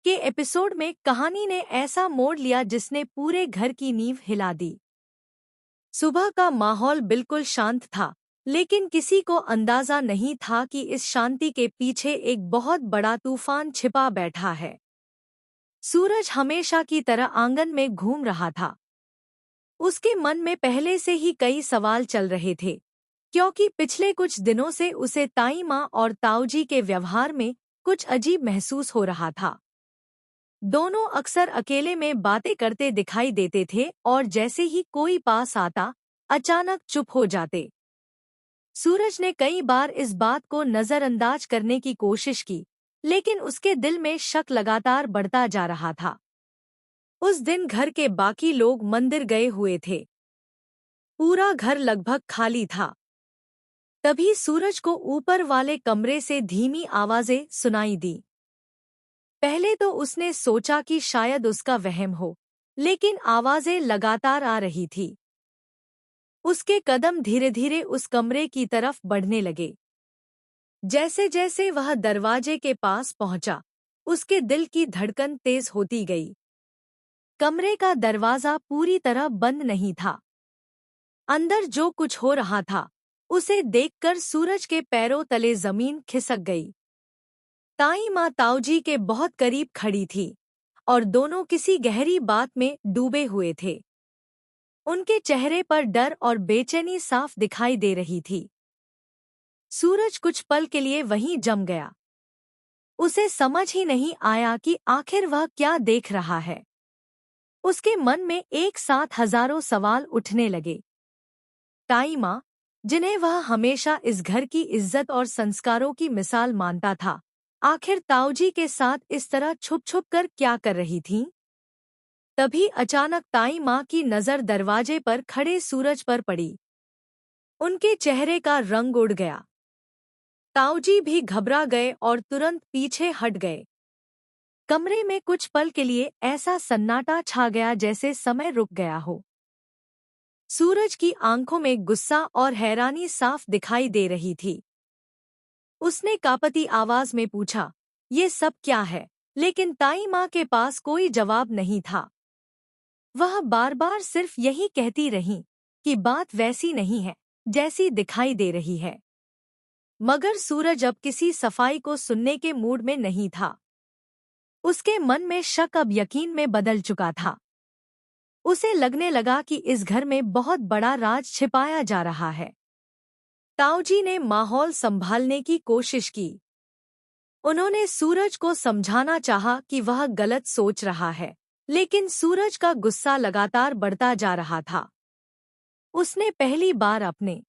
के एपिसोड में कहानी ने ऐसा मोड़ लिया जिसने पूरे घर की नींव हिला दी। सुबह का माहौल बिल्कुल शांत था, लेकिन किसी को अंदाजा नहीं था कि इस शांति के पीछे एक बहुत बड़ा तूफान छिपा बैठा है। सूरज हमेशा की तरह आंगन में घूम रहा था। उसके मन में पहले से ही कई सवाल चल रहे थे, क्योंकि पिछले कुछ दिनों से उसे ताई माँ और ताऊजी के व्यवहार में कुछ अजीब महसूस हो रहा था। दोनों अक्सर अकेले में बातें करते दिखाई देते थे और जैसे ही कोई पास आता, अचानक चुप हो जाते। सूरज ने कई बार इस बात को नजरअंदाज करने की कोशिश की, लेकिन उसके दिल में शक लगातार बढ़ता जा रहा था। उस दिन घर के बाकी लोग मंदिर गए हुए थे। पूरा घर लगभग खाली था। तभी सूरज को ऊपर वाले कमरे से धीमी आवाजें सुनाई दी। पहले तो उसने सोचा कि शायद उसका वहम हो, लेकिन आवाजें लगातार आ रही थी। उसके कदम धीरे धीरे उस कमरे की तरफ बढ़ने लगे। जैसे जैसे वह दरवाजे के पास पहुंचा, उसके दिल की धड़कन तेज होती गई। कमरे का दरवाजा पूरी तरह बंद नहीं था। अंदर जो कुछ हो रहा था, उसे देखकर सूरज के पैरों तले जमीन खिसक गई। ताई माँ ताऊजी के बहुत करीब खड़ी थी और दोनों किसी गहरी बात में डूबे हुए थे। उनके चेहरे पर डर और बेचैनी साफ दिखाई दे रही थी। सूरज कुछ पल के लिए वहीं जम गया। उसे समझ ही नहीं आया कि आखिर वह क्या देख रहा है। उसके मन में एक साथ हजारों सवाल उठने लगे। ताई माँ, जिन्हें वह हमेशा इस घर की इज्जत और संस्कारों की मिसाल मानता था, आखिर ताऊजी के साथ इस तरह छुप छुप कर क्या कर रही थीं? तभी अचानक ताई माँ की नज़र दरवाजे पर खड़े सूरज पर पड़ी। उनके चेहरे का रंग उड़ गया। ताऊजी भी घबरा गए और तुरंत पीछे हट गए। कमरे में कुछ पल के लिए ऐसा सन्नाटा छा गया जैसे समय रुक गया हो। सूरज की आंखों में गुस्सा और हैरानी साफ दिखाई दे रही थी। उसने कांपती आवाज में पूछा, ये सब क्या है? लेकिन ताई माँ के पास कोई जवाब नहीं था। वह बार बार सिर्फ यही कहती रही कि बात वैसी नहीं है जैसी दिखाई दे रही है। मगर सूरज अब किसी सफाई को सुनने के मूड में नहीं था। उसके मन में शक अब यकीन में बदल चुका था। उसे लगने लगा कि इस घर में बहुत बड़ा राज छिपाया जा रहा है। ताऊजी ने माहौल संभालने की कोशिश की। उन्होंने सूरज को समझाना चाहा कि वह गलत सोच रहा है, लेकिन सूरज का गुस्सा लगातार बढ़ता जा रहा था। उसने पहली बार अपने